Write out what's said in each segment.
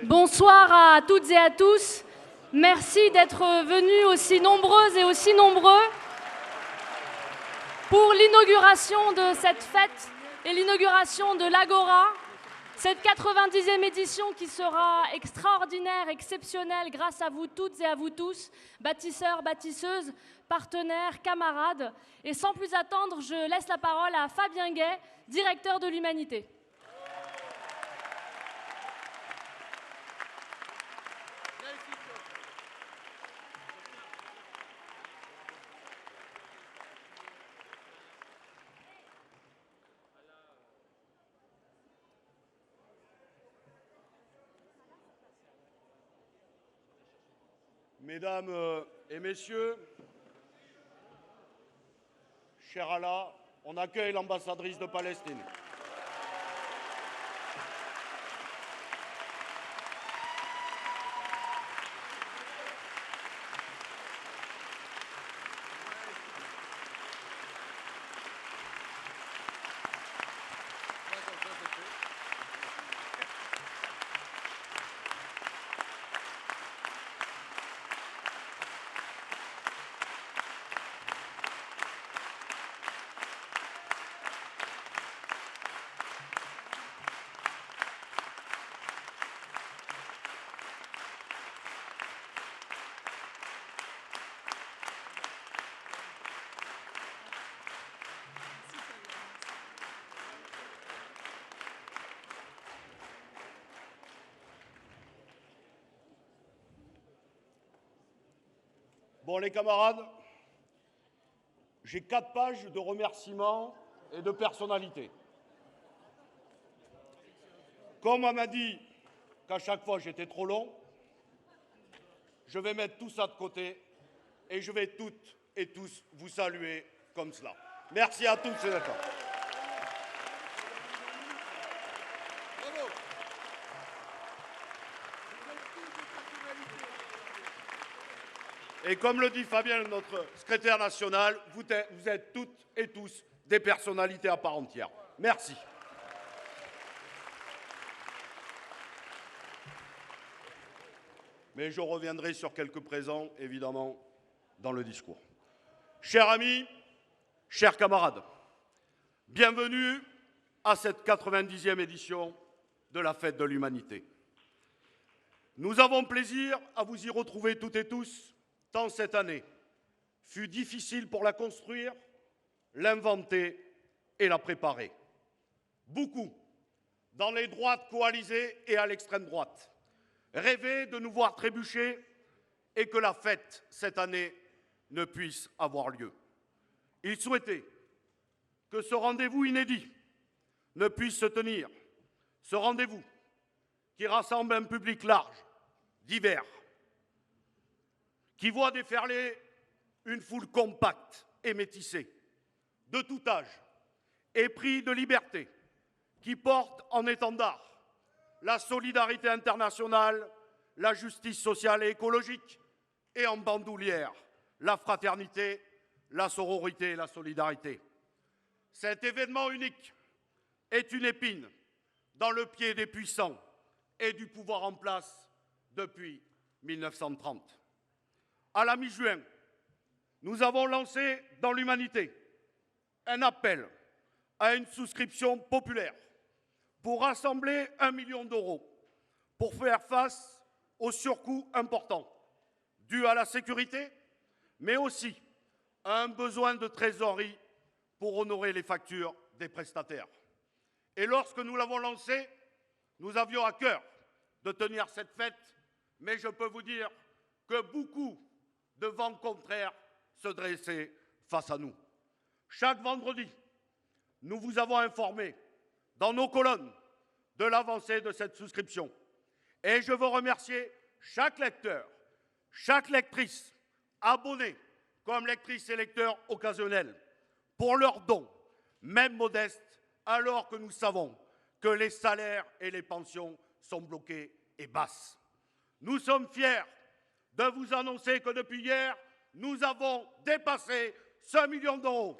Bonsoir à toutes et à tous. Merci d'être venus aussi nombreuses et aussi nombreux pour l'inauguration de cette fête et l'inauguration de l'Agora, cette 90e édition qui sera extraordinaire, exceptionnelle grâce à vous toutes et à vous tous, bâtisseurs, bâtisseuses, partenaires, camarades. Et sans plus attendre, je laisse la parole à Fabien Gay, directeur de l'Humanité. Mesdames et messieurs, cher Allah, on accueille l'ambassadrice de Palestine. Bon, les camarades, j'ai 4 pages de remerciements et de personnalités. Comme on m'a dit qu'à chaque fois j'étais trop long, je vais mettre tout ça de côté et je vais toutes et tous vous saluer comme cela. Merci à tous et à tous. Et comme le dit Fabien, notre secrétaire national, vous êtes toutes et tous des personnalités à part entière. Merci. Mais je reviendrai sur quelques présents, évidemment, dans le discours. Chers amis, chers camarades, bienvenue à cette 90e édition de la Fête de l'Humanité. Nous avons plaisir à vous y retrouver toutes et tous, tant cette année fut difficile pour la construire, l'inventer et la préparer. Beaucoup, dans les droites coalisées et à l'extrême droite, rêvaient de nous voir trébucher et que la fête, cette année, ne puisse avoir lieu. Ils souhaitaient que ce rendez-vous inédit ne puisse se tenir, ce rendez-vous qui rassemble un public large, divers, qui voit déferler une foule compacte et métissée, de tout âge, épris de liberté, qui porte en étendard la solidarité internationale, la justice sociale et écologique, et en bandoulière la fraternité, la sororité et la solidarité. Cet événement unique est une épine dans le pied des puissants et du pouvoir en place depuis 1930. À la mi-juin, nous avons lancé dans l'Humanité un appel à une souscription populaire pour rassembler 1 million d'euros pour faire face aux surcoûts importants dus à la sécurité, mais aussi à un besoin de trésorerie pour honorer les factures des prestataires. Et lorsque nous l'avons lancé, nous avions à cœur de tenir cette fête, mais je peux vous dire que beaucoup de vents contraires se dressaient face à nous. Chaque vendredi, nous vous avons informé dans nos colonnes de l'avancée de cette souscription. Et je veux remercier chaque lecteur, chaque lectrice, abonné comme lectrice et lecteur occasionnels, pour leurs dons, même modestes, alors que nous savons que les salaires et les pensions sont bloqués et basses. Nous sommes fiers de vous annoncer que depuis hier, nous avons dépassé ce 1 million d'euros.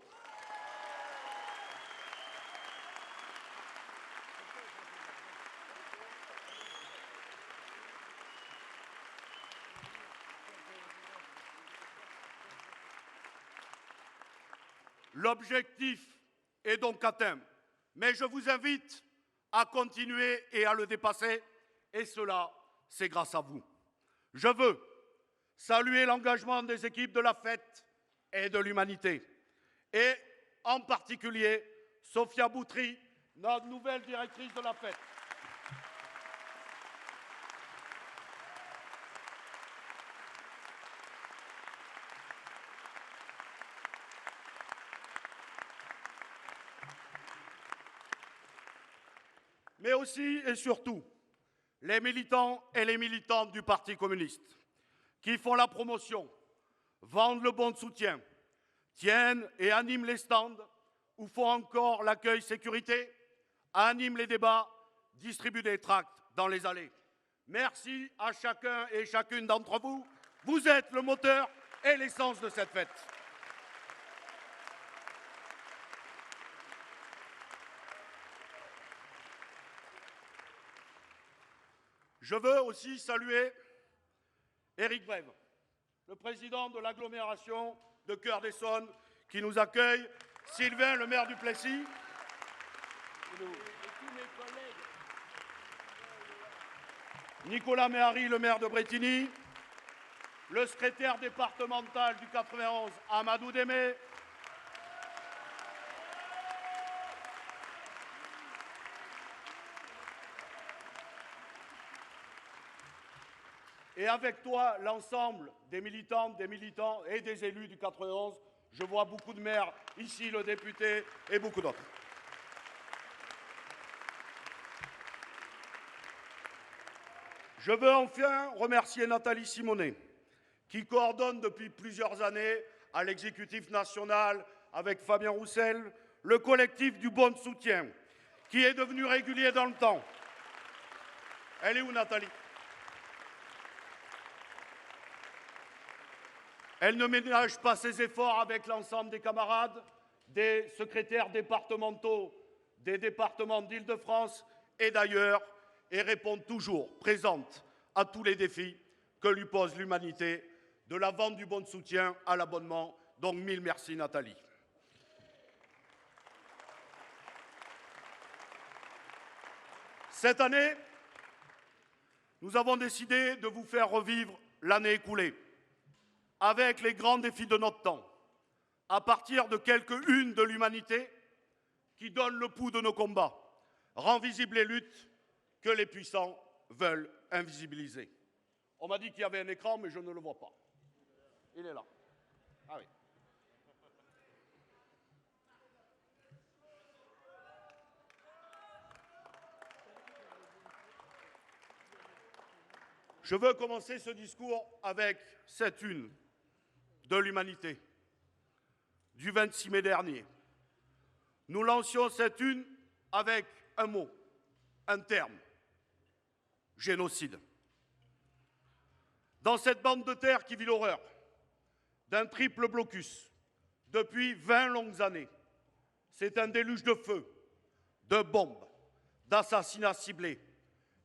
L'objectif est donc atteint, mais je vous invite à continuer et à le dépasser, et cela, c'est grâce à vous. Je veux saluer l'engagement des équipes de la fête et de l'humanité, et en particulier Sophia Boutry, notre nouvelle directrice de la fête. Mais aussi et surtout les militants et les militantes du Parti communiste qui font la promotion, vendent le bon de soutien, tiennent et animent les stands ou font encore l'accueil sécurité, animent les débats, distribuent des tracts dans les allées. Merci à chacun et chacune d'entre vous. Vous êtes le moteur et l'essence de cette fête. Je veux aussi saluer Éric Brève, le président de l'agglomération de Cœur-d'Essonne, qui nous accueille, Sylvain, le maire du Plessis, Nicolas Méhari, le maire de Brétigny, le secrétaire départemental du 91, Amadou Démé, et avec toi, l'ensemble des militantes, des militants et des élus du 91. Je vois beaucoup de maires ici, le député et beaucoup d'autres. Je veux enfin remercier Nathalie Simonet, qui coordonne depuis plusieurs années à l'exécutif national avec Fabien Roussel, le collectif du bon soutien, qui est devenu régulier dans le temps. Elle est où, Nathalie ? Elle ne ménage pas ses efforts avec l'ensemble des camarades, des secrétaires départementaux des départements d'Île-de-France et d'ailleurs, et répond toujours présente à tous les défis que lui pose l'humanité, de la vente du bon de soutien à l'abonnement. Donc, mille merci, Nathalie. Cette année, nous avons décidé de vous faire revivre l'année écoulée, avec les grands défis de notre temps, à partir de quelques unes de l'humanité qui donnent le pouls de nos combats, rend visibles les luttes que les puissants veulent invisibiliser. On m'a dit qu'il y avait un écran, mais je ne le vois pas. Il est là. Ah oui. Je veux commencer ce discours avec cette une de l'humanité du 26 mai dernier. Nous lancions cette une avec un mot, un terme, génocide. Dans cette bande de terre qui vit l'horreur d'un triple blocus depuis 20 longues années, c'est un déluge de feu, de bombes, d'assassinats ciblés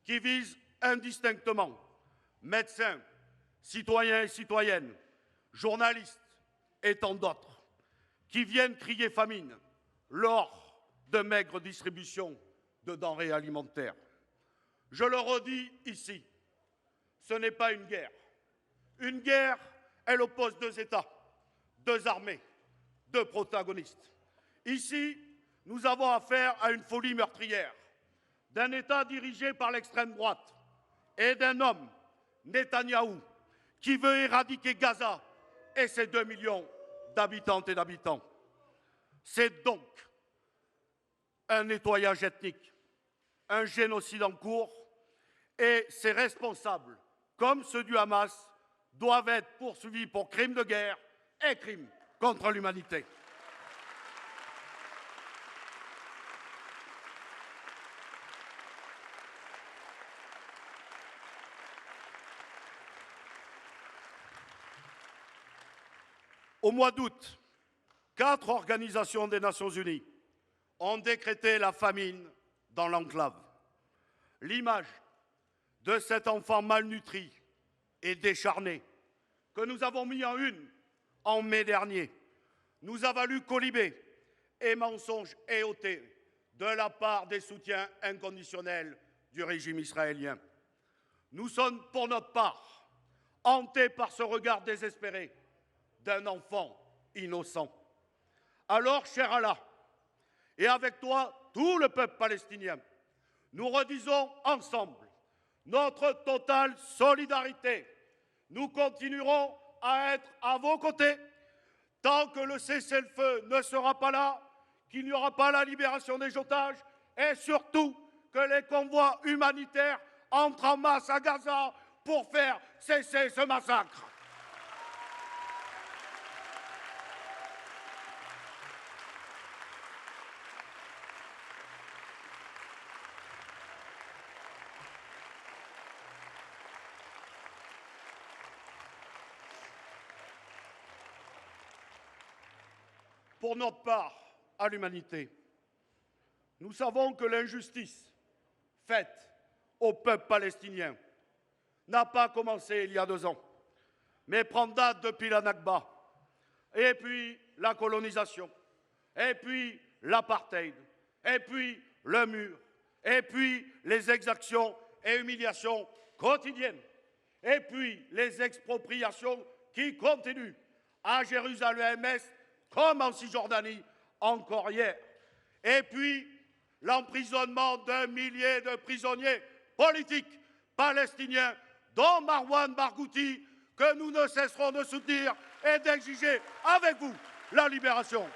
qui visent indistinctement médecins, citoyens et citoyennes, journalistes et tant d'autres, qui viennent crier famine lors de maigres distributions de denrées alimentaires. Je le redis ici, ce n'est pas une guerre. Une guerre, elle oppose deux États, deux armées, deux protagonistes. Ici, nous avons affaire à une folie meurtrière d'un État dirigé par l'extrême droite et d'un homme, Netanyahou, qui veut éradiquer Gaza et ses 2 millions d'habitantes et d'habitants. C'est donc un nettoyage ethnique, un génocide en cours, et ses responsables, comme ceux du Hamas, doivent être poursuivis pour crimes de guerre et crimes contre l'humanité. Au mois d'août, 4 organisations des Nations Unies ont décrété la famine dans l'enclave. L'image de cet enfant malnutri et décharné que nous avons mis en une en mai dernier nous a valu colibés et mensonges éhontés de la part des soutiens inconditionnels du régime israélien. Nous sommes pour notre part hantés par ce regard désespéré d'un enfant innocent. Alors, cher Allah, et avec toi tout le peuple palestinien, nous redisons ensemble notre totale solidarité. Nous continuerons à être à vos côtés tant que le cessez-le-feu ne sera pas là, qu'il n'y aura pas la libération des otages et surtout que les convois humanitaires entrent en masse à Gaza pour faire cesser ce massacre. Pour notre part, à l'humanité, nous savons que l'injustice faite au peuple palestinien n'a pas commencé il y a 2 ans, mais prend date depuis la Nakba, et puis la colonisation, et puis l'apartheid, et puis le mur, et puis les exactions et humiliations quotidiennes, et puis les expropriations qui continuent à Jérusalem-Est comme en Cisjordanie encore hier. Et puis l'emprisonnement d'un millier de prisonniers politiques palestiniens, dont Marwan Barghouti, que nous ne cesserons de soutenir et d'exiger avec vous la libération.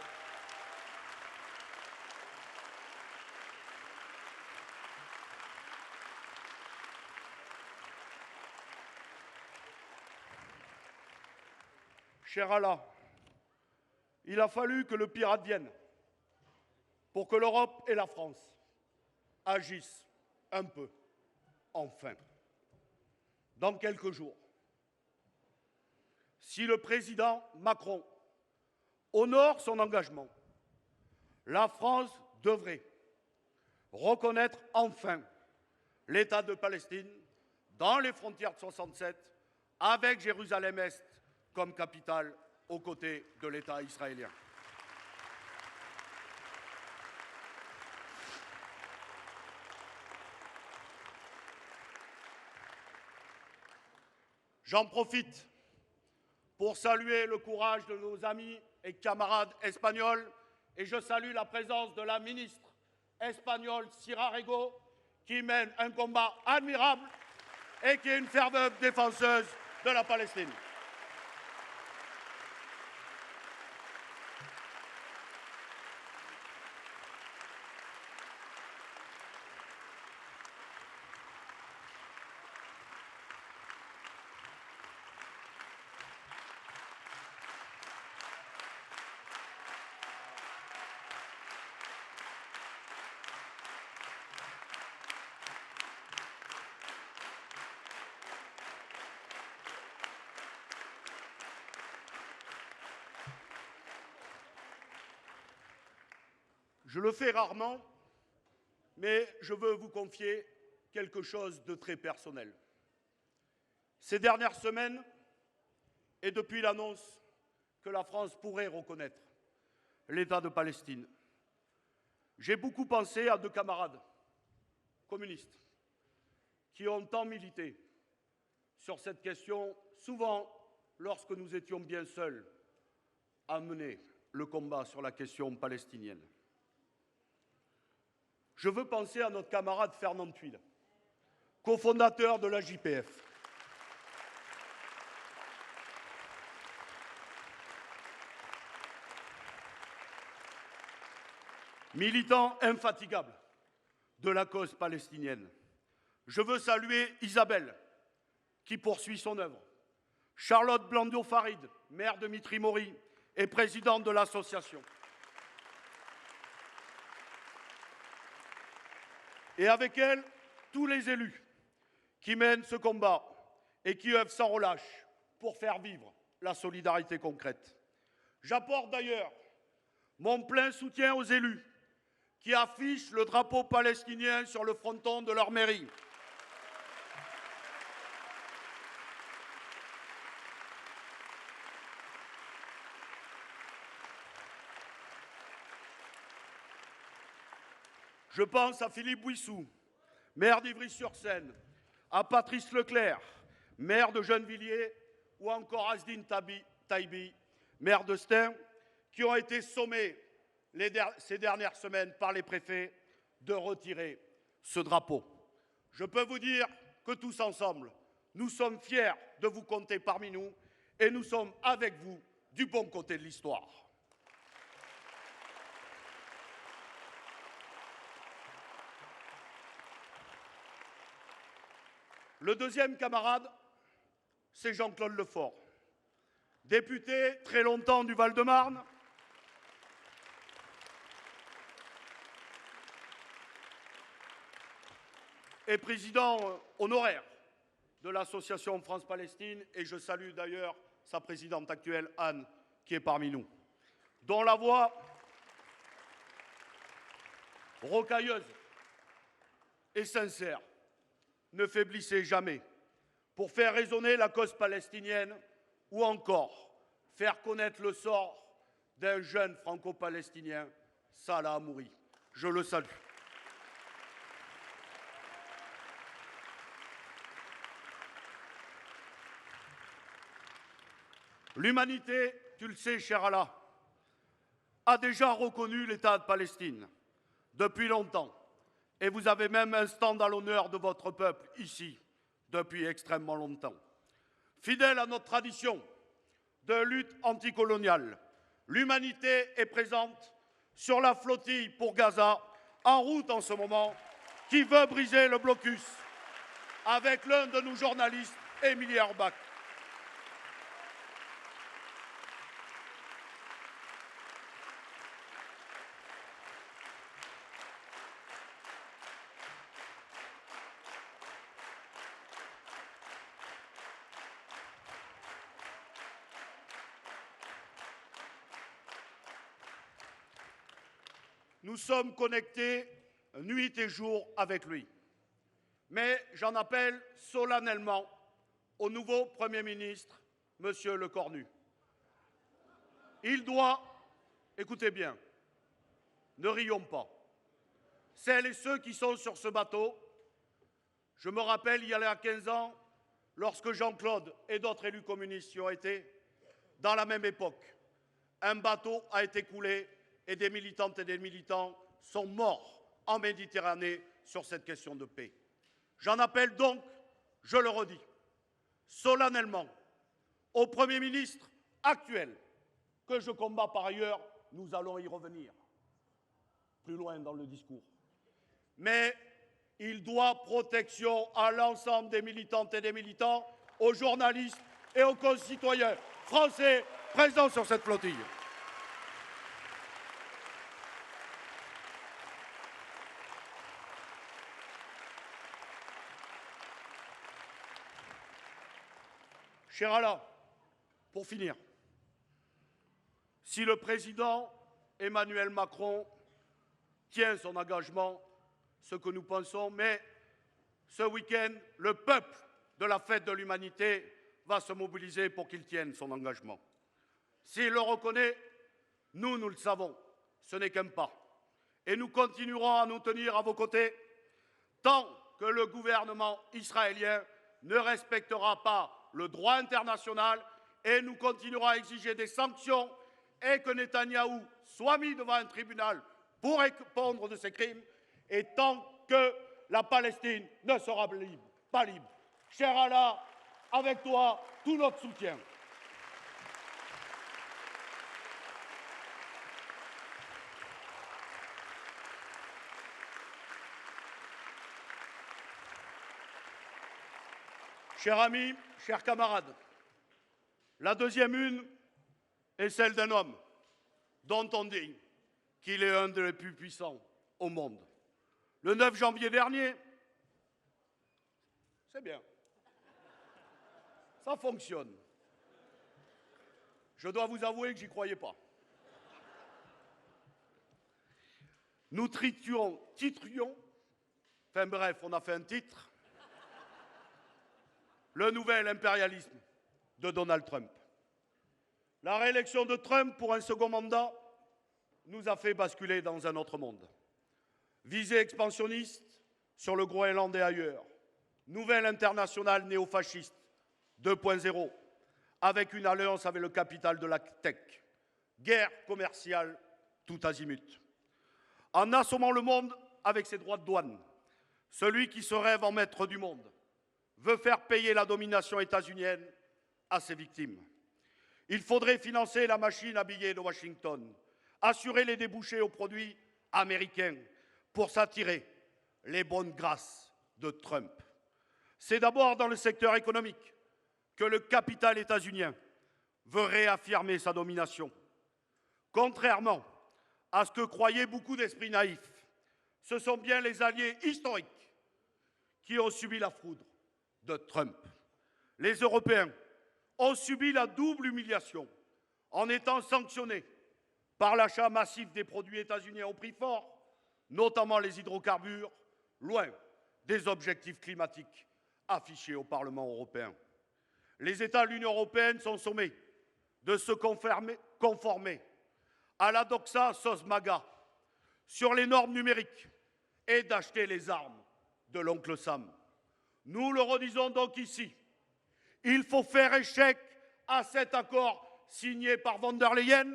Cher Allah, il a fallu que le pire advienne pour que l'Europe et la France agissent un peu, enfin, dans quelques jours. Si le président Macron honore son engagement, la France devrait reconnaître enfin l'État de Palestine dans les frontières de 1967, avec Jérusalem-Est comme capitale aux côtés de l'État israélien. J'en profite pour saluer le courage de nos amis et camarades espagnols et je salue la présence de la ministre espagnole Sira Rego qui mène un combat admirable et qui est une fervente défenseuse de la Palestine. Je le fais rarement, mais je veux vous confier quelque chose de très personnel. Ces dernières semaines, et depuis l'annonce que la France pourrait reconnaître l'État de Palestine, j'ai beaucoup pensé à 2 camarades communistes qui ont tant milité sur cette question, souvent lorsque nous étions bien seuls à mener le combat sur la question palestinienne. Je veux penser à notre camarade Fernand Thuil, cofondateur de la JPF. Militant infatigable de la cause palestinienne. Je veux saluer Isabelle, qui poursuit son œuvre. Charlotte Blandiot-Farid, maire de Mitry-Mory et présidente de l'association. Et avec elle, tous les élus qui mènent ce combat et qui œuvrent sans relâche pour faire vivre la solidarité concrète. J'apporte d'ailleurs mon plein soutien aux élus qui affichent le drapeau palestinien sur le fronton de leur mairie. Je pense à Philippe Bouissou, maire d'Ivry-sur-Seine, à Patrice Leclerc, maire de Gennevilliers, ou encore Asdine Taibi, maire de Stein, qui ont été sommés ces dernières semaines par les préfets de retirer ce drapeau. Je peux vous dire que tous ensemble, nous sommes fiers de vous compter parmi nous et nous sommes avec vous du bon côté de l'histoire. Le deuxième camarade, c'est Jean-Claude Lefort, député très longtemps du Val-de-Marne, et président honoraire de l'association France-Palestine, et je salue d'ailleurs sa présidente actuelle, Anne, qui est parmi nous, dont la voix rocailleuse et sincère ne faiblissait jamais pour faire résonner la cause palestinienne ou encore faire connaître le sort d'un jeune franco-palestinien, Salah Hamouri. Je le salue. L'humanité, tu le sais, cher Allah, a déjà reconnu l'État de Palestine depuis longtemps. Et vous avez même un stand à l'honneur de votre peuple ici depuis extrêmement longtemps. Fidèle à notre tradition de lutte anticoloniale, l'humanité est présente sur la flottille pour Gaza, en route en ce moment, qui veut briser le blocus avec l'un de nos journalistes, Émilie Erbach. Nous sommes connectés nuit et jour avec lui. Mais j'en appelle solennellement au nouveau Premier ministre, M. Lecornu. Il doit, écoutez bien, ne rions pas. Celles et ceux qui sont sur ce bateau, je me rappelle il y a 15 ans, lorsque Jean-Claude et d'autres élus communistes y ont été, dans la même époque, un bateau a été coulé et des militantes et des militants sont morts en Méditerranée sur cette question de paix. J'en appelle donc, je le redis, solennellement au Premier ministre actuel, que je combats par ailleurs, nous allons y revenir plus loin dans le discours. Mais il doit protection à l'ensemble des militantes et des militants, aux journalistes et aux concitoyens français présents sur cette flottille. Cher Allah, pour finir, si le président Emmanuel Macron tient son engagement, ce que nous pensons, mais ce week-end, le peuple de la fête de l'humanité va se mobiliser pour qu'il tienne son engagement. S'il le reconnaît, nous le savons, ce n'est qu'un pas. Et nous continuerons à nous tenir à vos côtés tant que le gouvernement israélien ne respectera pas le droit international, et nous continuerons à exiger des sanctions et que Netanyahou soit mis devant un tribunal pour répondre de ses crimes, et tant que la Palestine ne sera pas libre. Cher Allah, avec toi, tout notre soutien. Chers amis, chers camarades, la deuxième une est celle d'un homme dont on dit qu'il est un des plus puissants au monde. Le 9 janvier dernier, c'est bien, ça fonctionne. Je dois vous avouer que j'y croyais pas. Nous titrions, enfin bref, on a fait un titre, le nouvel impérialisme de Donald Trump. La réélection de Trump pour un second mandat nous a fait basculer dans un autre monde. Visée expansionniste sur le Groenland et ailleurs. Nouvelle internationale néofasciste 2.0, avec une alliance avec le capital de la tech. Guerre commerciale tout azimut. En assommant le monde avec ses droits de douane, celui qui se rêve en maître du monde veut faire payer la domination états-unienne à ses victimes. Il faudrait financer la machine à billets de Washington, assurer les débouchés aux produits américains pour s'attirer les bonnes grâces de Trump. C'est d'abord dans le secteur économique que le capital états-unien veut réaffirmer sa domination. Contrairement à ce que croyaient beaucoup d'esprits naïfs, ce sont bien les alliés historiques qui ont subi la foudre de Trump. Les Européens ont subi la double humiliation en étant sanctionnés par l'achat massif des produits états-uniens au prix fort, notamment les hydrocarbures, loin des objectifs climatiques affichés au Parlement européen. Les États de l'Union européenne sont sommés de se conformer à la doxa SOS-MAGA sur les normes numériques et d'acheter les armes de l'oncle Sam. Nous le redisons donc ici, il faut faire échec à cet accord signé par von der Leyen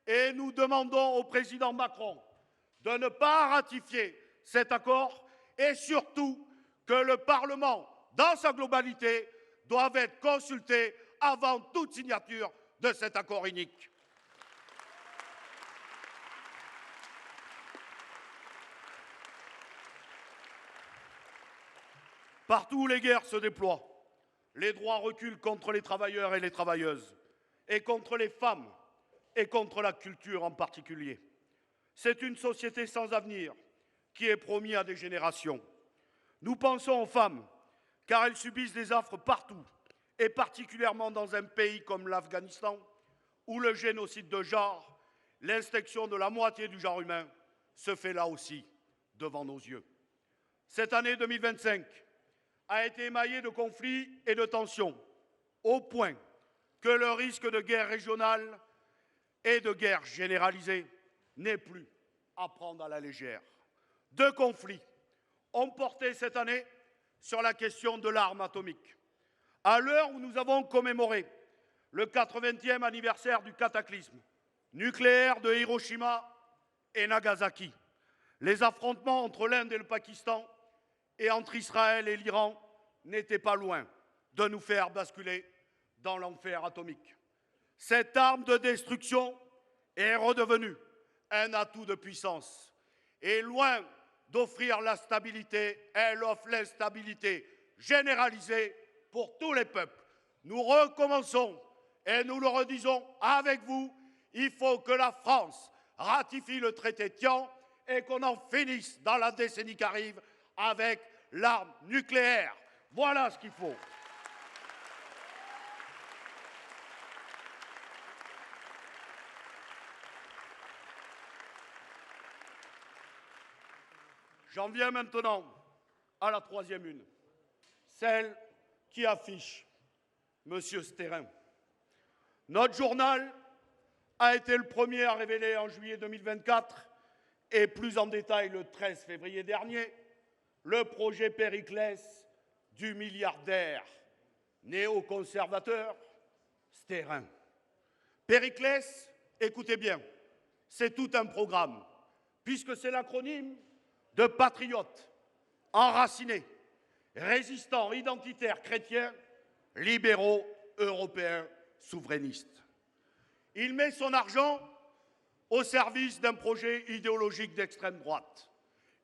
et nous demandons au président Macron de ne pas ratifier cet accord et surtout que le Parlement, dans sa globalité, doit être consulté avant toute signature de cet accord inique. Partout où les guerres se déploient, les droits reculent contre les travailleurs et les travailleuses, et contre les femmes, et contre la culture en particulier. C'est une société sans avenir qui est promise à des générations. Nous pensons aux femmes, car elles subissent des affres partout, et particulièrement dans un pays comme l'Afghanistan, où le génocide de genre, l'extinction de la moitié du genre humain, se fait là aussi devant nos yeux. Cette année 2025 a été émaillée de conflits et de tensions, au point que le risque de guerre régionale et de guerre généralisée n'est plus à prendre à la légère. Deux conflits ont porté cette année sur la question de l'arme atomique. À l'heure où nous avons commémoré le 80e anniversaire du cataclysme nucléaire de Hiroshima et Nagasaki, les affrontements entre l'Inde et le Pakistan et entre Israël et l'Iran n'étaient pas loin de nous faire basculer dans l'enfer atomique. Cette arme de destruction est redevenue un atout de puissance. Et loin d'offrir la stabilité, elle offre l'instabilité généralisée pour tous les peuples. Nous recommençons et nous le redisons avec vous, il faut que la France ratifie le traité de Tian et qu'on en finisse dans la décennie qui arrive avec l'arme nucléaire. Voilà ce qu'il faut. J'en viens maintenant à la troisième une, celle qui affiche M. Stérin. Notre journal a été le premier à révéler en juillet 2024 et plus en détail le 13 février dernier le projet Périclès du milliardaire néoconservateur Stérin. Périclès, écoutez bien, c'est tout un programme, puisque c'est l'acronyme de patriotes, enracinés, résistants, identitaires, chrétiens, libéraux, européens, souverainistes. Il met son argent au service d'un projet idéologique d'extrême droite.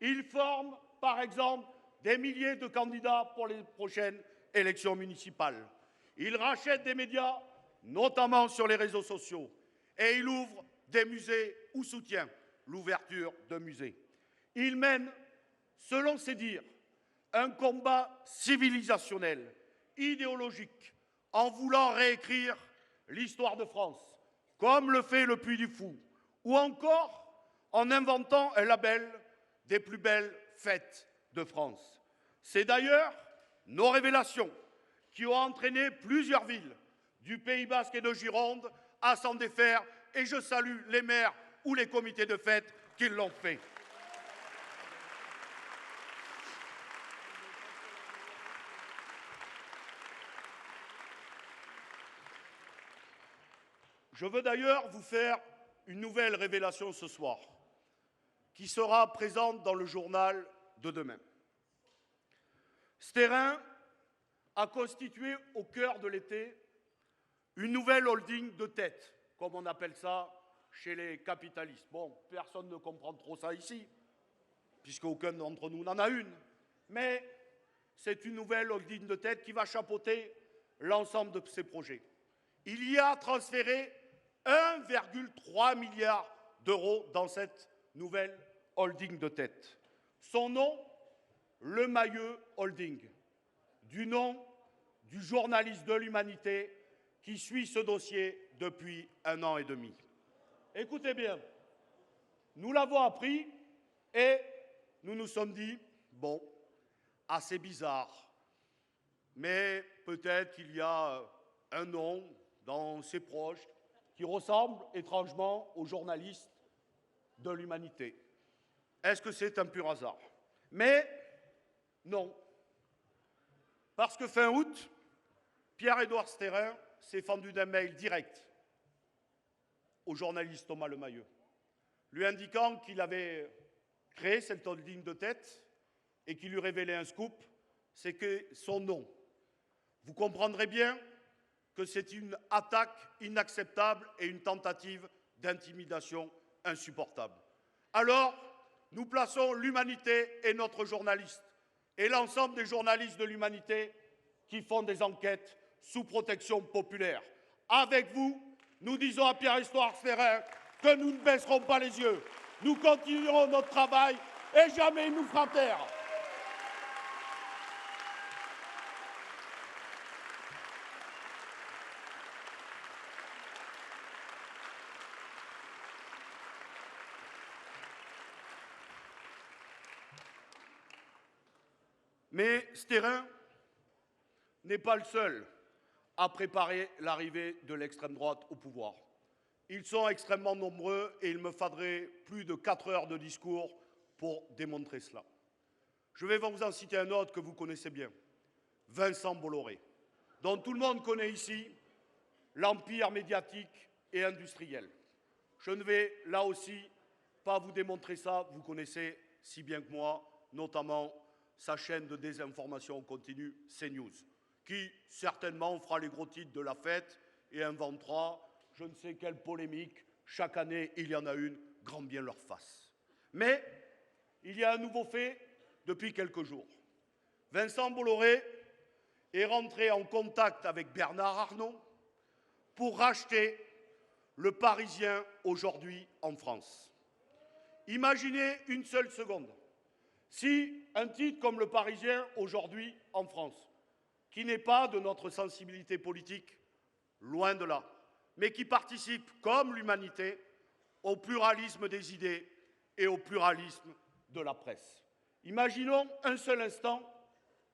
Il forme, par exemple, des milliers de candidats pour les prochaines élections municipales. Il rachète des médias, notamment sur les réseaux sociaux, et il ouvre des musées ou soutient l'ouverture de musées. Il mène, selon ses dires, un combat civilisationnel, idéologique, en voulant réécrire l'histoire de France, comme le fait le Puy du Fou, ou encore en inventant un label des plus belles fêtes de France. C'est d'ailleurs nos révélations qui ont entraîné plusieurs villes du Pays Basque et de Gironde à s'en défaire, et je salue les maires ou les comités de fête qui l'ont fait. Je veux d'ailleurs vous faire une nouvelle révélation ce soir, qui sera présente dans le journal de demain. Sterrin a constitué au cœur de l'été une nouvelle holding de tête, comme on appelle ça chez les capitalistes. Bon, personne ne comprend trop ça ici, puisqu'aucun d'entre nous n'en a une, mais c'est une nouvelle holding de tête qui va chapeauter l'ensemble de ces projets. Il y a transféré 1,3 milliard d'euros dans cette nouvelle holding de tête. Son nom, Le Mailleux Holding, du nom du journaliste de l'Humanité qui suit ce dossier depuis 1 an et demi. Écoutez bien, nous l'avons appris et nous nous sommes dit, bon, assez bizarre, mais peut-être qu'il y a un nom dans ses proches qui ressemble étrangement au journaliste de l'Humanité. Est-ce que c'est un pur hasard? Mais non. Parce que fin août, Pierre-Édouard Sterrin s'est fendu d'un mail direct au journaliste Thomas Lemayeux, lui indiquant qu'il avait créé cette holding de tête et qu'il lui révélait un scoop, c'est que son nom. Vous comprendrez bien que c'est une attaque inacceptable et une tentative d'intimidation insupportable. Alors, nous plaçons l'Humanité et notre journaliste, et l'ensemble des journalistes de l'Humanité qui font des enquêtes sous protection populaire. Avec vous, nous disons à Pierre-Édouard Sterrin que nous ne baisserons pas les yeux. Nous continuerons notre travail et jamais il nous fera taire. Mais Sterrin n'est pas le seul à préparer l'arrivée de l'extrême droite au pouvoir. Ils sont extrêmement nombreux et il me faudrait plus de 4 heures de discours pour démontrer cela. Je vais vous en citer un autre que vous connaissez bien, Vincent Bolloré, dont tout le monde connaît ici l'empire médiatique et industriel. Je ne vais là aussi pas vous démontrer ça, vous connaissez si bien que moi, notamment sa chaîne de désinformation continue CNews, qui certainement fera les gros titres de la fête et inventera je ne sais quelle polémique. Chaque année, il y en a une, grand bien leur fasse. Mais il y a un nouveau fait depuis quelques jours. Vincent Bolloré est rentré en contact avec Bernard Arnault pour racheter Le Parisien aujourd'hui en France. Imaginez une seule seconde. Si un titre comme Le Parisien aujourd'hui en France, qui n'est pas de notre sensibilité politique, loin de là, mais qui participe, comme l'Humanité, au pluralisme des idées et au pluralisme de la presse. Imaginons un seul instant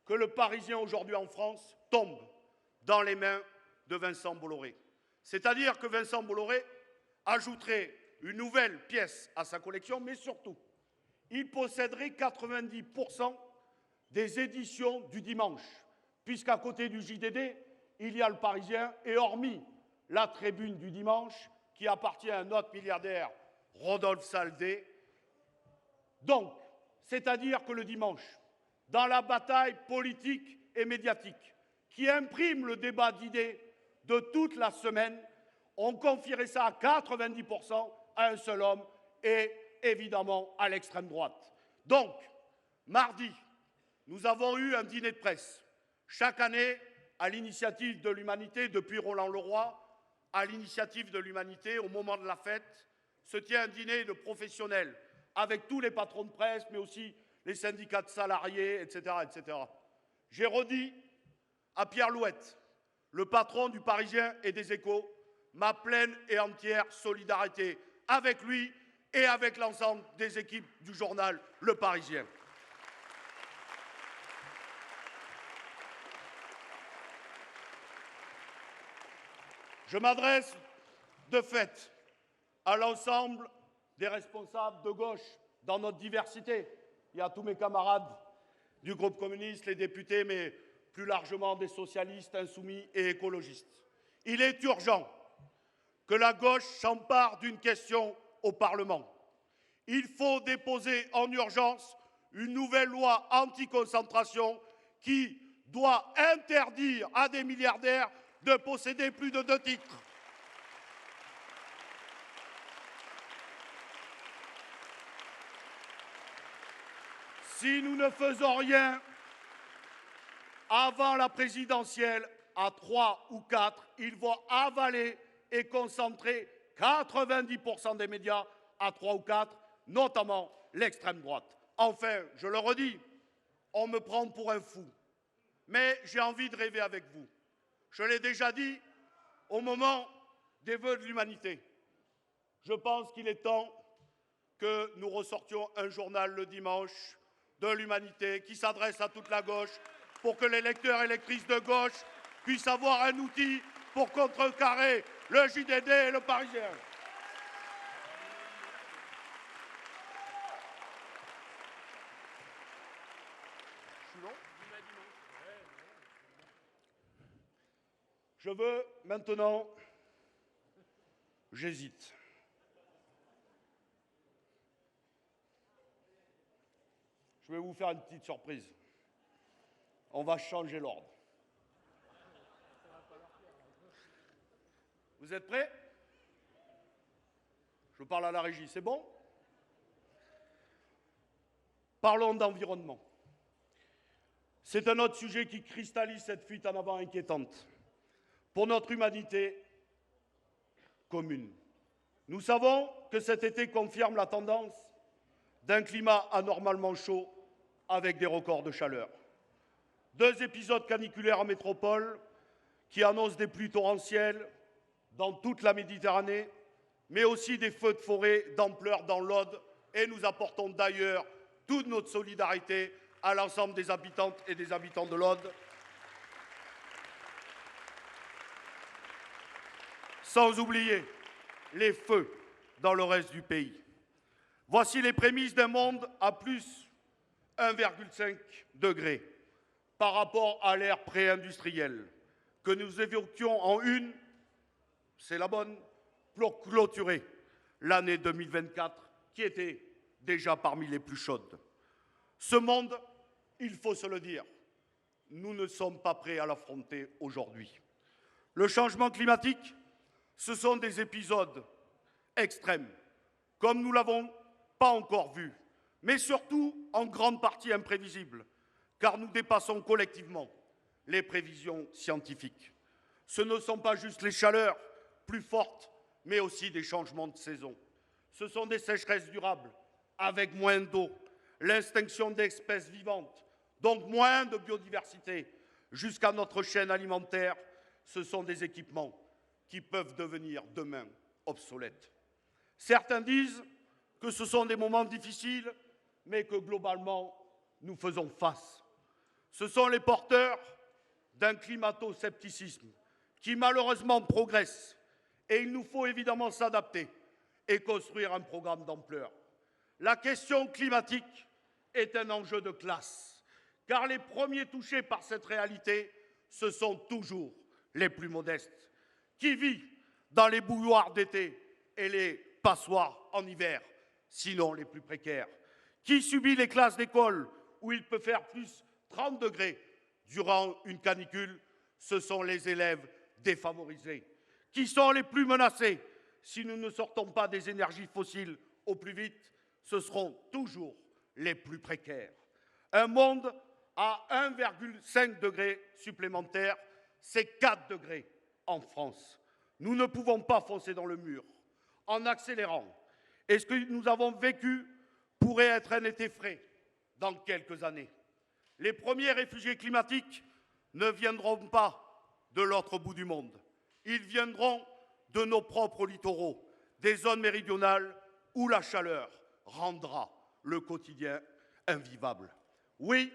que Le Parisien aujourd'hui en France tombe dans les mains de Vincent Bolloré. C'est-à-dire que Vincent Bolloré ajouterait une nouvelle pièce à sa collection, mais surtout, il posséderait 90% des éditions du dimanche, puisqu'à côté du JDD, il y a Le Parisien, et hormis la tribune du dimanche, qui appartient à un autre milliardaire, Rodolphe Saldé. Donc, c'est-à-dire que le dimanche, dans la bataille politique et médiatique, qui imprime le débat d'idées de toute la semaine, on confierait ça à 90% à un seul homme et évidemment à l'extrême droite. Donc, mardi, nous avons eu un dîner de presse. Chaque année, à l'initiative de l'Humanité, depuis Roland Leroy, à l'initiative de l'Humanité, au moment de la fête, se tient un dîner de professionnels avec tous les patrons de presse, mais aussi les syndicats de salariés, etc. etc. J'ai redit à Pierre Louette, le patron du Parisien et des Échos, ma pleine et entière solidarité avec lui et avec l'ensemble des équipes du journal Le Parisien. Je m'adresse de fait à l'ensemble des responsables de gauche dans notre diversité. Il y a tous mes camarades du groupe communiste, les députés, mais plus largement des socialistes, insoumis et écologistes. Il est urgent que la gauche s'empare d'une question au Parlement. Il faut déposer en urgence une nouvelle loi anti-concentration qui doit interdire à des milliardaires de posséder plus de 2 titres. Si nous ne faisons rien avant la présidentielle, à 3 ou 4, ils vont avaler et concentrer 90% des médias à 3 ou 4, notamment l'extrême droite. Enfin, je le redis, on me prend pour un fou. Mais j'ai envie de rêver avec vous. Je l'ai déjà dit au moment des vœux de l'humanité. Je pense qu'il est temps que nous ressortions un journal le dimanche de l'humanité qui s'adresse à toute la gauche pour que les lecteurs et lectrices de gauche puissent avoir un outil pour contrecarrer le JDD et le Parisien. Je veux maintenant, j'hésite. Je vais vous faire une petite surprise. On va changer l'ordre. Vous êtes prêts? Je parle à la régie, c'est bon? Parlons d'environnement. C'est un autre sujet qui cristallise cette fuite en avant inquiétante pour notre humanité commune. Nous savons que cet été confirme la tendance d'un climat anormalement chaud avec des records de chaleur. 2 épisodes caniculaires en métropole qui annoncent des pluies torrentielles dans toute la Méditerranée, mais aussi des feux de forêt d'ampleur dans l'Aude. Et nous apportons d'ailleurs toute notre solidarité à l'ensemble des habitantes et des habitants de l'Aude. Sans oublier les feux dans le reste du pays. Voici les prémices d'un monde à plus 1,5 degré par rapport à l'ère pré-industrielle que nous évoquions en une, c'est la bonne, pour clôturer l'année 2024 qui était déjà parmi les plus chaudes. Ce monde, il faut se le dire, nous ne sommes pas prêts à l'affronter aujourd'hui. Le changement climatique, ce sont des épisodes extrêmes, comme nous ne l'avons pas encore vu, mais surtout en grande partie imprévisibles, car nous dépassons collectivement les prévisions scientifiques. Ce ne sont pas juste les chaleurs plus fortes, mais aussi des changements de saison. Ce sont des sécheresses durables, avec moins d'eau, l'extinction d'espèces vivantes, donc moins de biodiversité, jusqu'à notre chaîne alimentaire. Ce sont des équipements qui peuvent devenir demain obsolètes. Certains disent que ce sont des moments difficiles, mais que globalement, nous faisons face. Ce sont les porteurs d'un climato-scepticisme qui malheureusement progresse, et il nous faut évidemment s'adapter et construire un programme d'ampleur. La question climatique est un enjeu de classe, car les premiers touchés par cette réalité, ce sont toujours les plus modestes. Qui vit dans les bouilloires d'été et les passoires en hiver, sinon les plus précaires? Qui subit les classes d'école où il peut faire plus 30 degrés durant une canicule? Ce sont les élèves défavorisés. Qui sont les plus menacés si nous ne sortons pas des énergies fossiles au plus vite? Ce seront toujours les plus précaires. Un monde à 1,5 degré supplémentaire, c'est 4 degrés en France. Nous ne pouvons pas foncer dans le mur en accélérant. Et ce que nous avons vécu pourrait être un été frais dans quelques années. Les premiers réfugiés climatiques ne viendront pas de l'autre bout du monde. Ils viendront de nos propres littoraux, des zones méridionales où la chaleur rendra le quotidien invivable. Oui,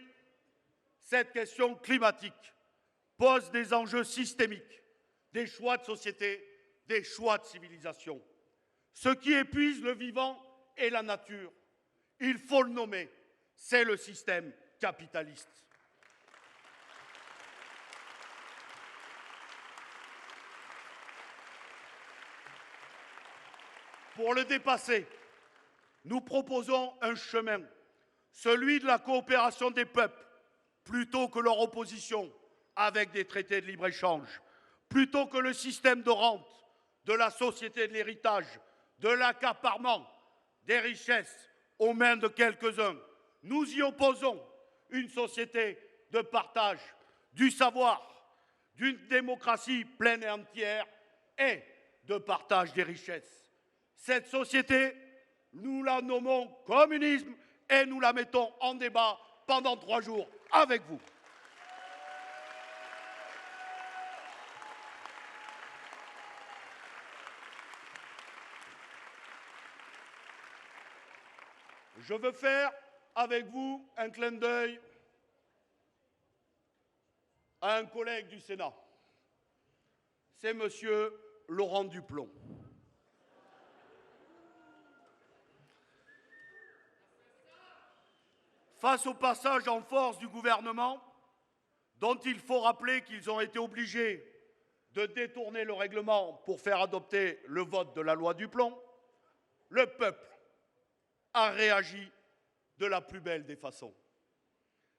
cette question climatique pose des enjeux systémiques, des choix de société, des choix de civilisation. Ce qui épuise le vivant et la nature, il faut le nommer, c'est le système capitaliste. Pour le dépasser, nous proposons un chemin, celui de la coopération des peuples, plutôt que leur opposition avec des traités de libre-échange, plutôt que le système de rente, de la société de l'héritage, de l'accaparement des richesses aux mains de quelques-uns. Nous y opposons une société de partage du savoir, d'une démocratie pleine et entière et de partage des richesses. Cette société, nous la nommons communisme et nous la mettons en débat pendant 3 jours avec vous. Je veux faire avec vous un clin d'œil à un collègue du Sénat. C'est M. Laurent Duplomb. Face au passage en force du gouvernement, dont il faut rappeler qu'ils ont été obligés de détourner le règlement pour faire adopter le vote de la loi Duplomb, le peuple a réagi de la plus belle des façons.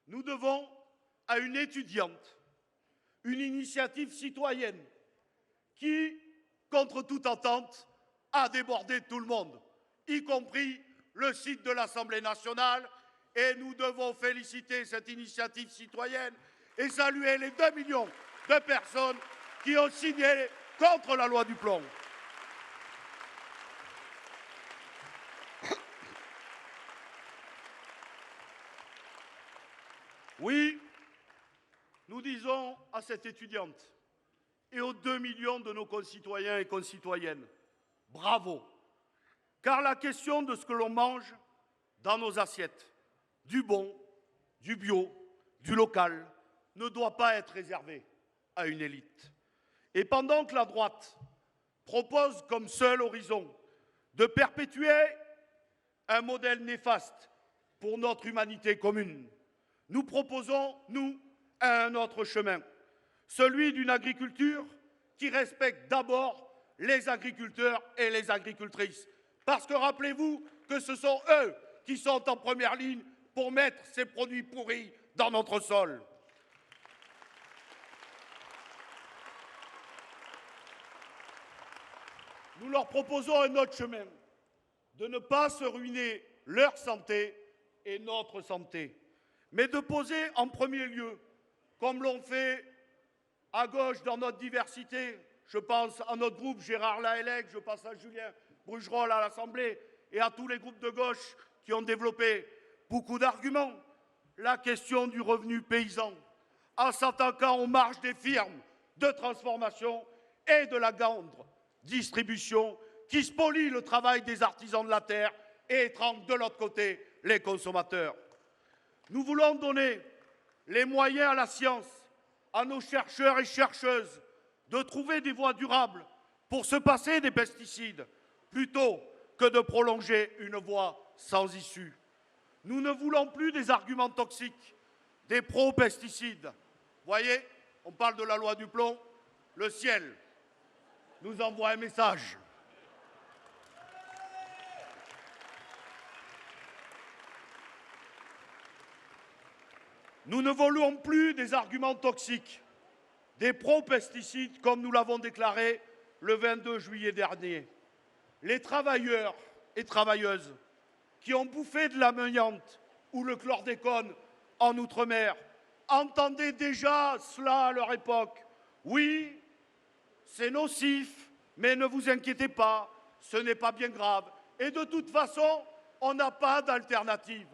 Nous devons à une étudiante une initiative citoyenne qui, contre toute attente, a débordé tout le monde, y compris le site de l'Assemblée nationale. Et nous devons féliciter cette initiative citoyenne et saluer les 2 millions de personnes qui ont signé contre la loi Duplomb. Oui, nous disons à cette étudiante et aux 2 millions de nos concitoyens et concitoyennes, bravo, car la question de ce que l'on mange dans nos assiettes, du bon, du bio, du local, ne doit pas être réservée à une élite. Et pendant que la droite propose comme seul horizon de perpétuer un modèle néfaste pour notre humanité commune, nous proposons, nous, un autre chemin, celui d'une agriculture qui respecte d'abord les agriculteurs et les agricultrices. Parce que rappelez-vous que ce sont eux qui sont en première ligne pour mettre ces produits pourris dans notre sol. Nous leur proposons un autre chemin, de ne pas se ruiner leur santé et notre santé, mais de poser en premier lieu, comme l'ont fait à gauche dans notre diversité, je pense à notre groupe Gérard Lahellec, je pense à Julien Brugerolles à l'Assemblée et à tous les groupes de gauche qui ont développé beaucoup d'arguments, la question du revenu paysan, en s'attaquant aux marges des firmes de transformation et de la grande distribution qui spolient le travail des artisans de la terre et étranglent de l'autre côté les consommateurs. Nous voulons donner les moyens à la science, à nos chercheurs et chercheuses de trouver des voies durables pour se passer des pesticides plutôt que de prolonger une voie sans issue. Nous ne voulons plus des arguments toxiques, des pro-pesticides. Voyez, on parle de la loi Duplomb, le ciel nous envoie un message. Nous ne voulons plus des arguments toxiques, des pro-pesticides comme nous l'avons déclaré le 22 juillet dernier. Les travailleurs et travailleuses qui ont bouffé de l'amiante ou le chlordécone en Outre-mer entendaient déjà cela à leur époque. Oui, c'est nocif, mais ne vous inquiétez pas, ce n'est pas bien grave. Et de toute façon, on n'a pas d'alternative.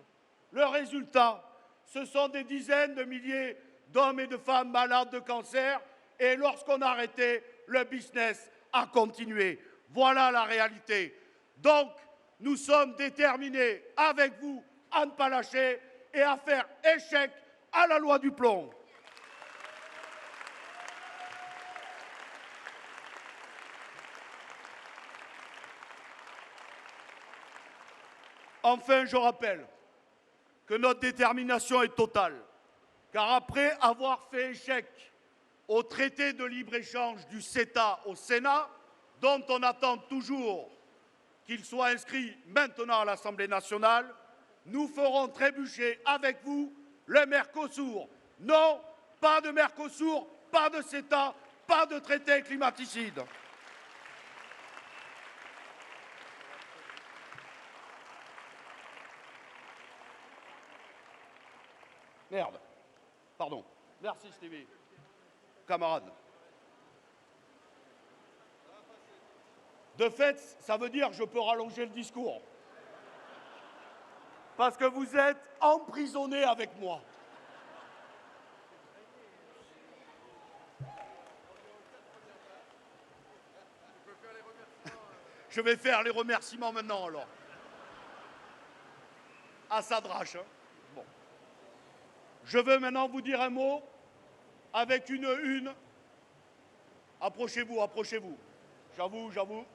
Le résultat, ce sont des dizaines de milliers d'hommes et de femmes malades de cancer. Et lorsqu'on a arrêté, le business a continué. Voilà la réalité. Donc, nous sommes déterminés avec vous à ne pas lâcher et à faire échec à la loi Duplomb. Enfin, je rappelle que notre détermination est totale, car après avoir fait échec au traité de libre-échange du CETA au Sénat, dont on attend toujours qu'il soit inscrit maintenant à l'Assemblée nationale. Nous ferons trébucher avec vous le Mercosur. Non, pas de Mercosur, pas de CETA, pas de traité climaticide. Merde. Pardon. Merci Stevie. Camarade. De fait, ça veut dire que je peux rallonger le discours. Parce que vous êtes emprisonnés avec moi. Je vais faire les remerciements maintenant alors. À Sadrache. Hein. Bon. Je veux maintenant vous dire un mot avec une une. Approchez-vous, approchez-vous. J'avoue.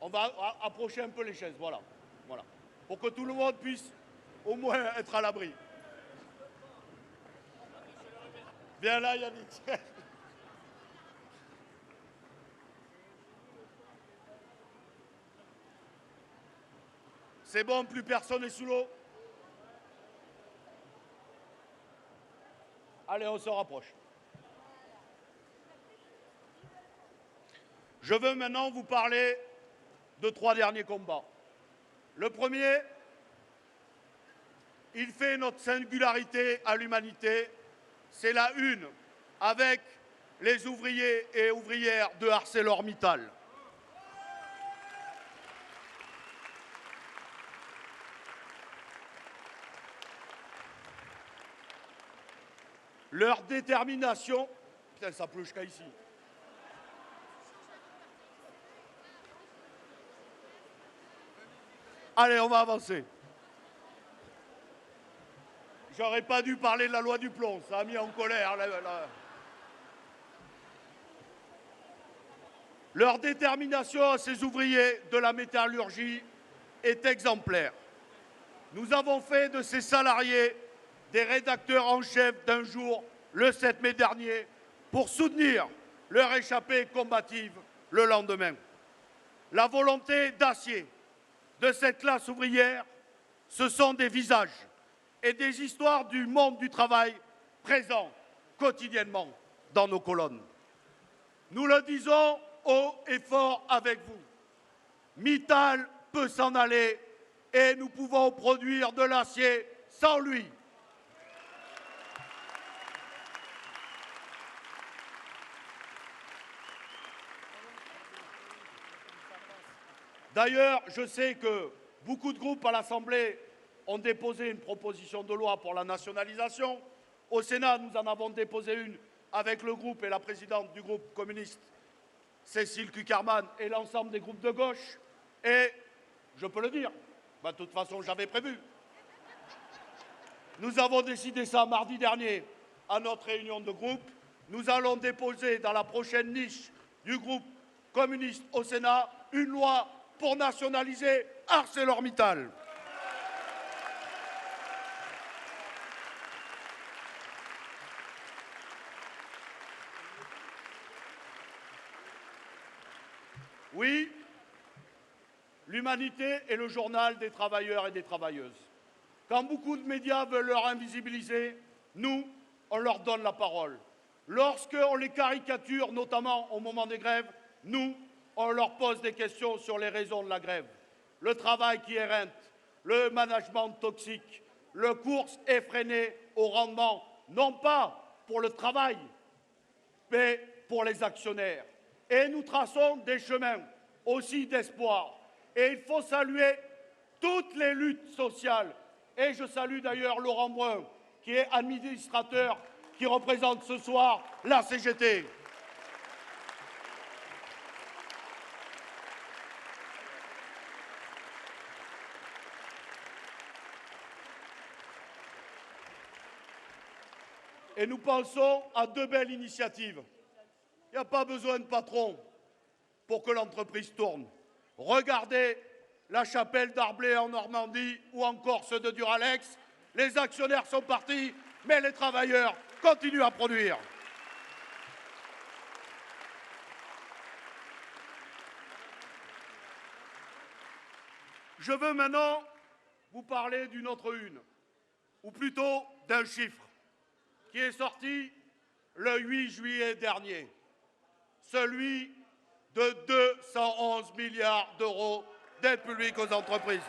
On va approcher un peu les chaises, voilà. Pour que tout le monde puisse au moins être à l'abri. Viens là, Yannick. C'est bon, plus personne n'est sous l'eau. Allez, on se rapproche. Je veux maintenant vous parler de 3 derniers combats. Le premier, il fait notre singularité à l'humanité. C'est la une avec les ouvriers et ouvrières de ArcelorMittal. Leur détermination... Putain, ça pleut jusqu'à ici. Allez, on va avancer. J'aurais pas dû parler de la loi du plomb, ça a mis en colère. Leur détermination à ces ouvriers de la métallurgie est exemplaire. Nous avons fait de ces salariés des rédacteurs en chef d'un jour, le 7 mai dernier, pour soutenir leur échappée combative le lendemain. La volonté d'acier de cette classe ouvrière, ce sont des visages et des histoires du monde du travail présents quotidiennement dans nos colonnes. Nous le disons haut et fort avec vous. Mittal peut s'en aller et nous pouvons produire de l'acier sans lui. D'ailleurs, je sais que beaucoup de groupes à l'Assemblée ont déposé une proposition de loi pour la nationalisation. Au Sénat, nous en avons déposé une avec le groupe et la présidente du groupe communiste, Cécile Cukierman, et l'ensemble des groupes de gauche. Et je peux le dire, de toute façon, j'avais prévu. Nous avons décidé ça mardi dernier à notre réunion de groupe. Nous allons déposer dans la prochaine niche du groupe communiste au Sénat une loi pour nationaliser ArcelorMittal. Oui, l'Humanité est le journal des travailleurs et des travailleuses. Quand beaucoup de médias veulent leur invisibiliser, nous, on leur donne la parole. Lorsqu'on les caricature, notamment au moment des grèves, nous, on leur pose des questions sur les raisons de la grève. Le travail qui éreinte, le management toxique, le course effrénée au rendement, non pas pour le travail, mais pour les actionnaires. Et nous traçons des chemins aussi d'espoir. Et il faut saluer toutes les luttes sociales. Et je salue d'ailleurs Laurent Brun, qui est administrateur, qui représente ce soir la CGT. Et nous pensons à 2 belles initiatives. Il n'y a pas besoin de patron pour que l'entreprise tourne. Regardez la chapelle d'Arblay en Normandie ou encore ceux de Duralex. Les actionnaires sont partis, mais les travailleurs continuent à produire. Je veux maintenant vous parler d'une autre une, ou plutôt d'un chiffre, qui est sorti le 8 juillet dernier, celui de 211 milliards d'euros d'aide publique aux entreprises.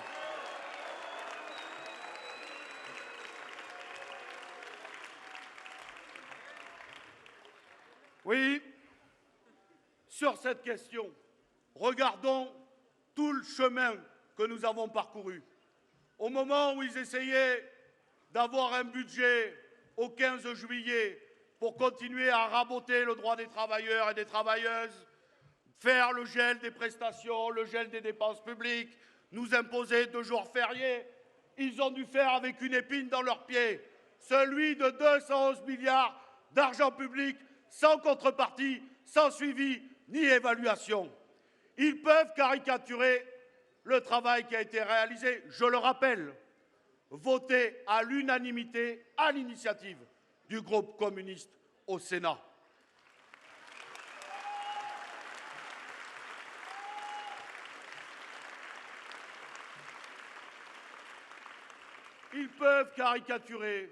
Oui, sur cette question, regardons tout le chemin que nous avons parcouru. Au moment où ils essayaient d'avoir un budget au 15 juillet pour continuer à raboter le droit des travailleurs et des travailleuses, faire le gel des prestations, le gel des dépenses publiques, nous imposer 2 jours fériés, ils ont dû faire avec une épine dans leur pied, celui de 211 milliards d'argent public sans contrepartie, sans suivi ni évaluation. Ils peuvent caricaturer le travail qui a été réalisé, je le rappelle, voté à l'unanimité à l'initiative du groupe communiste au Sénat. Ils peuvent caricaturer,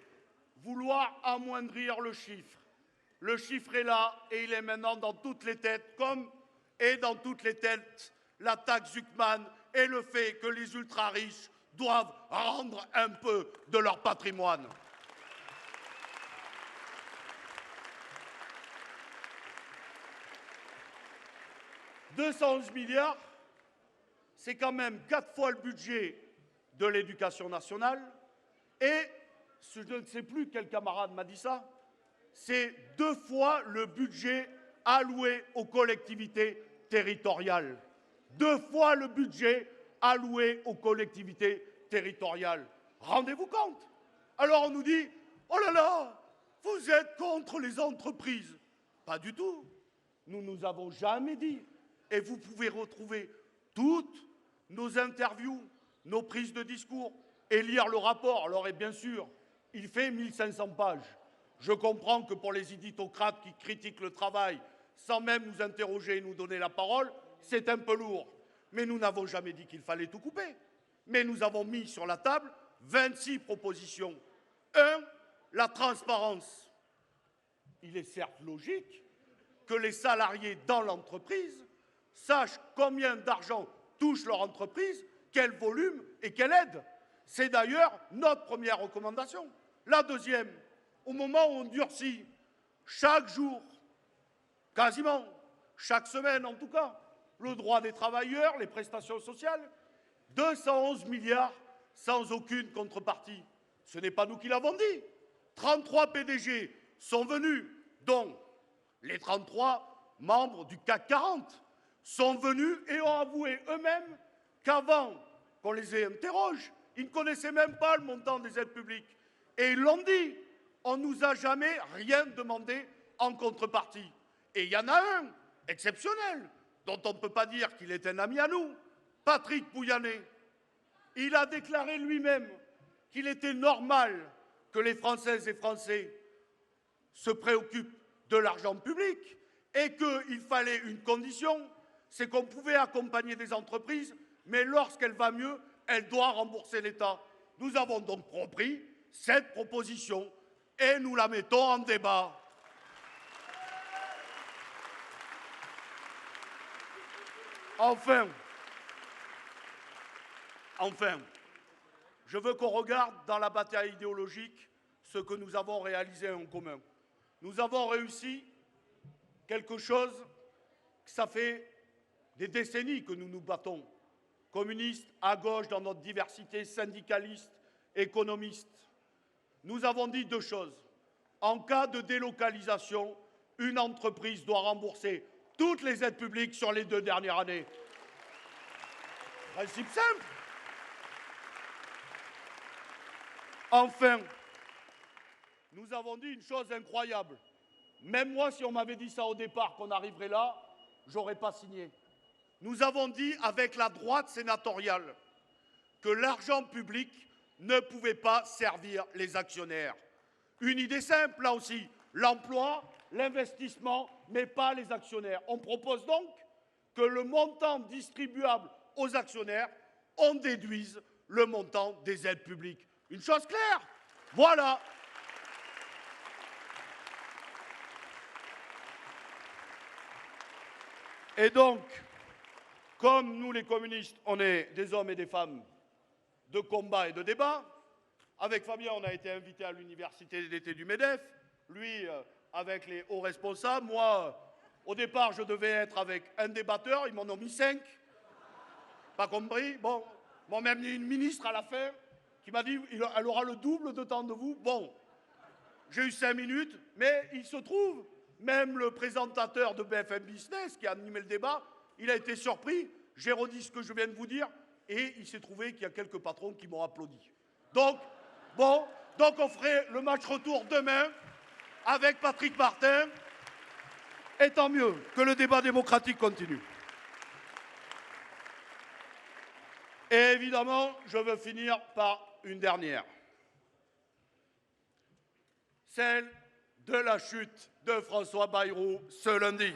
vouloir amoindrir le chiffre. Le chiffre est là et il est maintenant dans toutes les têtes, comme est dans toutes les têtes la taxe Zuckman et le fait que les ultra-riches doivent rendre un peu de leur patrimoine. « 211 milliards, c'est quand même 4 fois le budget de l'éducation nationale et, je ne sais plus quel camarade m'a dit ça, c'est 2 fois le budget alloué aux collectivités territoriales. 2 fois le budget alloué aux collectivités territoriales. Rendez-vous compte? Alors on nous dit, oh là là, vous êtes contre les entreprises. Pas du tout. Nous ne nous avons jamais dit. Et vous pouvez retrouver toutes nos interviews, nos prises de discours et lire le rapport. Alors, et bien sûr, il fait 1500 pages. Je comprends que pour les idiotocrates qui critiquent le travail sans même nous interroger et nous donner la parole, c'est un peu lourd. Mais nous n'avons jamais dit qu'il fallait tout couper. Mais nous avons mis sur la table 26 propositions. 1. La transparence. Il est certes logique que les salariés dans l'entreprise sachent combien d'argent touche leur entreprise, quel volume et quelle aide. C'est d'ailleurs notre première recommandation. La deuxième, au moment où on durcit chaque jour, quasiment chaque semaine en tout cas, le droit des travailleurs, les prestations sociales, 211 milliards sans aucune contrepartie. Ce n'est pas nous qui l'avons dit. 33 PDG sont venus, dont les 33 membres du CAC 40 sont venus et ont avoué eux-mêmes qu'avant qu'on les interroge, ils ne connaissaient même pas le montant des aides publiques. Et ils l'ont dit, on ne nous a jamais rien demandé en contrepartie. Et il y en a un, exceptionnel, dont on ne peut pas dire qu'il est un ami à nous, Patrick Pouyanné. Il a déclaré lui-même qu'il était normal que les Françaises et Français se préoccupent de l'argent public et qu'il fallait une condition, c'est qu'on pouvait accompagner des entreprises, mais lorsqu'elle va mieux, elle doit rembourser l'État. Nous avons donc repris cette proposition et nous la mettons en débat. Enfin, je veux qu'on regarde dans la bataille idéologique ce que nous avons réalisé en commun. Nous avons réussi quelque chose, ça fait des décennies que nous nous battons, communistes, à gauche dans notre diversité, syndicalistes, économistes. Nous avons dit 2 choses. En cas de délocalisation, une entreprise doit rembourser toutes les aides publiques sur les 2 dernières années. Principe simple. Enfin, nous avons dit une chose incroyable. Même moi, si on m'avait dit ça au départ, qu'on arriverait là, j'aurais pas signé. Nous avons dit avec la droite sénatoriale que l'argent public ne pouvait pas servir les actionnaires. Une idée simple là aussi, l'emploi, l'investissement, mais pas les actionnaires. On propose donc que le montant distribuable aux actionnaires on déduise le montant des aides publiques. Une chose claire. Voilà. Et donc, comme nous les communistes, on est des hommes et des femmes de combat et de débat, avec Fabien, on a été invité à l'université d'été du MEDEF, lui avec les hauts responsables, moi, au départ, je devais être avec un débatteur, ils m'en ont mis 5, pas compris, bon, m'ont même mis une ministre à la fin, qui m'a dit, elle aura le double de temps de vous, bon, j'ai eu 5 minutes, mais il se trouve, même le présentateur de BFM Business, qui a animé le débat, il a été surpris, j'ai redit ce que je viens de vous dire, et il s'est trouvé qu'il y a quelques patrons qui m'ont applaudi. Donc, bon, on ferait le match retour demain avec Patrick Martin, et tant mieux que le débat démocratique continue. Et évidemment, je veux finir par une dernière. Celle de la chute de François Bayrou ce lundi.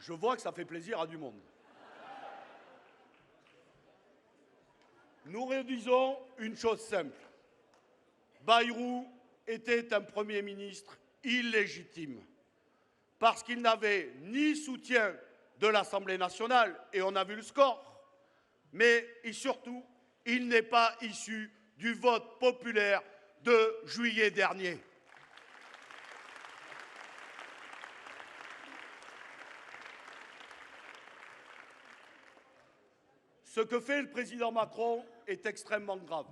Je vois que ça fait plaisir à du monde. Nous redisons une chose simple. Bayrou était un Premier ministre illégitime parce qu'il n'avait ni soutien de l'Assemblée nationale, et on a vu le score, mais surtout, il n'est pas issu du vote populaire de juillet dernier. Ce que fait le président Macron est extrêmement grave.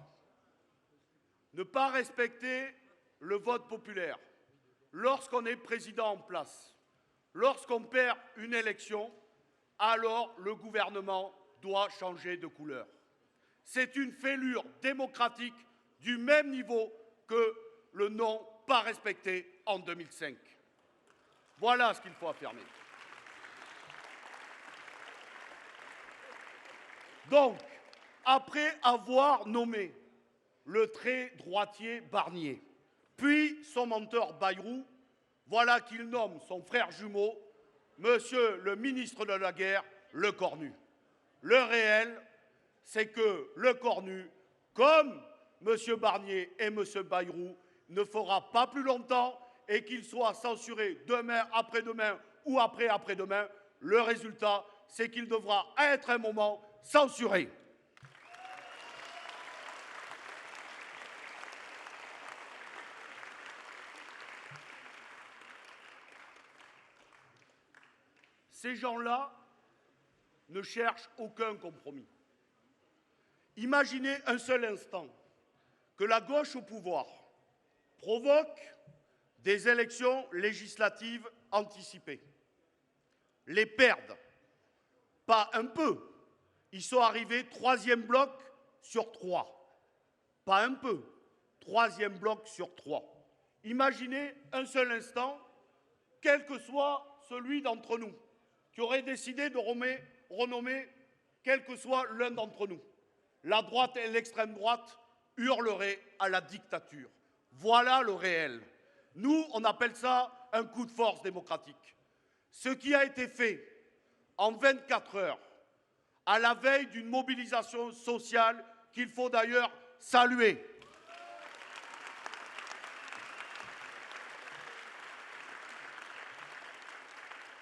Ne pas respecter le vote populaire lorsqu'on est président en place, lorsqu'on perd une élection, alors le gouvernement doit changer de couleur. C'est une fêlure démocratique du même niveau que le non pas respecté en 2005. Voilà ce qu'il faut affirmer. Donc, après avoir nommé le très droitier Barnier, puis son menteur Bayrou, voilà qu'il nomme son frère jumeau, monsieur le ministre de la Guerre, Lecornu. Le réel, c'est que Lecornu, comme monsieur Barnier et monsieur Bayrou, ne fera pas plus longtemps et qu'il soit censuré demain, après-demain ou après-après-demain. Le résultat, c'est qu'il devra être un moment censuré. Ces gens-là ne cherchent aucun compromis. Imaginez un seul instant que la gauche au pouvoir provoque des élections législatives anticipées, les perdent, pas un peu. Ils sont arrivés 3e bloc sur 3. Pas un peu. 3e bloc sur 3. Imaginez un seul instant, quel que soit celui d'entre nous, qui aurait décidé de renommer quel que soit l'un d'entre nous. La droite et l'extrême droite hurleraient à la dictature. Voilà le réel. Nous, on appelle ça un coup de force démocratique. Ce qui a été fait en 24 heures, à la veille d'une mobilisation sociale qu'il faut d'ailleurs saluer.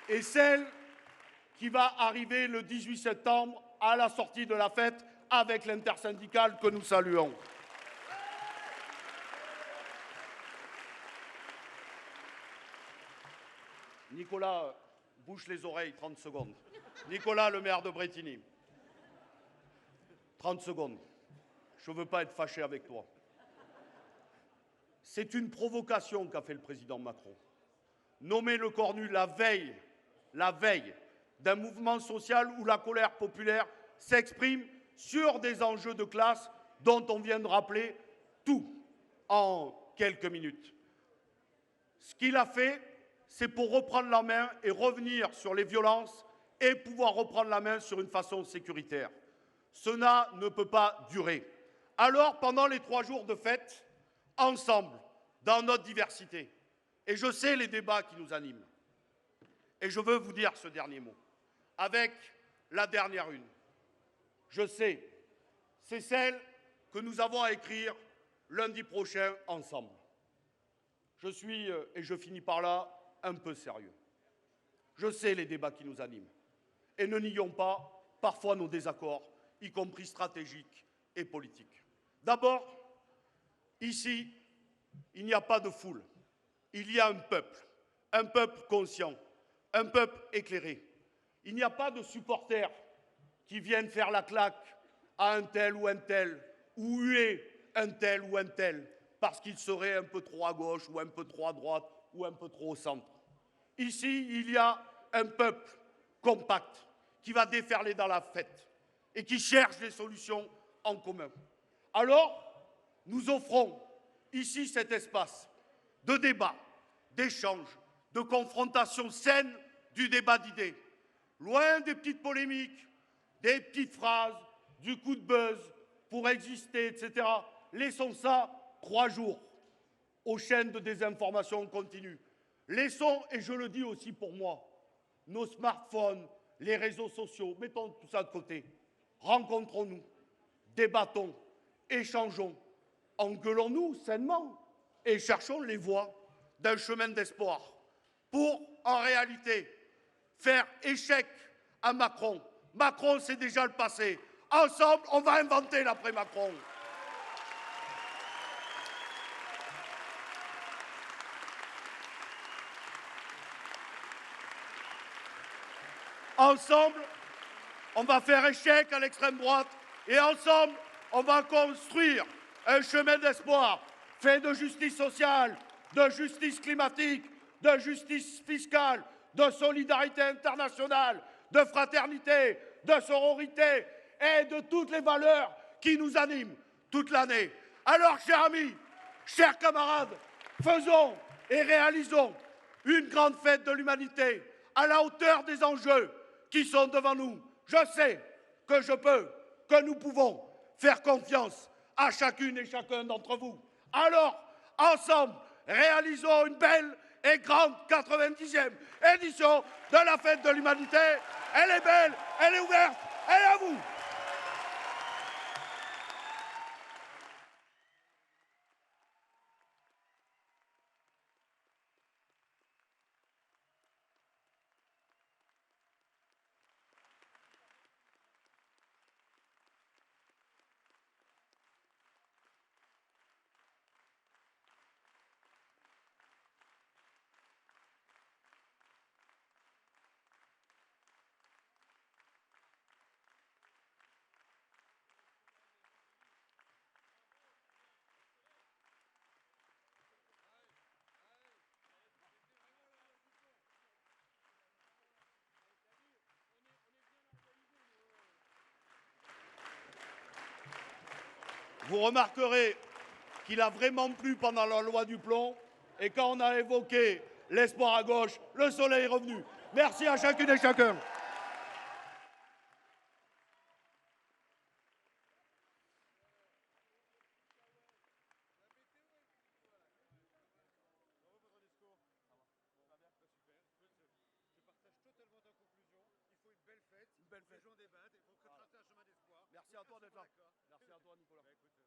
Et celle qui va arriver le 18 septembre à la sortie de la fête avec l'intersyndicale que nous saluons. Nicolas, bouche les oreilles, 30 secondes. Nicolas, le maire de Brétigny. 30 secondes. Je ne veux pas être fâché avec toi. C'est une provocation qu'a fait le président Macron. Nommer Lecornu la veille d'un mouvement social où la colère populaire s'exprime sur des enjeux de classe dont on vient de rappeler tout en quelques minutes. Ce qu'il a fait, c'est pour reprendre la main et revenir sur les violences et pouvoir reprendre la main sur une façon sécuritaire. Cela ne peut pas durer. Alors, pendant les 3 jours de fête, ensemble, dans notre diversité. Et je sais les débats qui nous animent. Et je veux vous dire ce dernier mot. Avec la dernière une. Je sais, c'est celle que nous avons à écrire lundi prochain ensemble. Je suis, et je finis par là, un peu sérieux. Je sais les débats qui nous animent. Et ne nions pas parfois nos désaccords, y compris stratégiques et politiques. D'abord, ici, il n'y a pas de foule. Il y a un peuple conscient, un peuple éclairé. Il n'y a pas de supporters qui viennent faire la claque à un tel, ou huer un tel, parce qu'il serait un peu trop à gauche, ou un peu trop à droite, ou un peu trop au centre. Ici, il y a un peuple compact qui va déferler dans la fête et qui cherche des solutions en commun. Alors, nous offrons ici cet espace de débat, d'échange, de confrontation saine du débat d'idées, loin des petites polémiques, des petites phrases, du coup de buzz pour exister, etc. Laissons ça 3 jours aux chaînes de désinformation continue. Laissons, et je le dis aussi pour moi, nos smartphones, les réseaux sociaux, mettons tout ça de côté. Rencontrons-nous, débattons, échangeons, engueulons-nous sainement et cherchons les voies d'un chemin d'espoir pour, en réalité, faire échec à Macron. Macron, c'est déjà le passé. Ensemble, on va inventer l'après-Macron. Ensemble, on va faire échec à l'extrême droite et ensemble, on va construire un chemin d'espoir fait de justice sociale, de justice climatique, de justice fiscale, de solidarité internationale, de fraternité, de sororité et de toutes les valeurs qui nous animent toute l'année. Alors, chers amis, chers camarades, faisons et réalisons une grande fête de l'humanité à la hauteur des enjeux qui sont devant nous. Je sais que je peux, que nous pouvons faire confiance à chacune et chacun d'entre vous. Alors, ensemble, réalisons une belle et grande 90e édition de la Fête de l'Humanité. Elle est belle, elle est ouverte, elle est à vous. Vous remarquerez qu'il a vraiment plu pendant la loi du plomb et quand on a évoqué l'espoir à gauche, le soleil est revenu. Merci à chacune et chacun. Merci à toi d'être là. Merci à toi, Nicolas.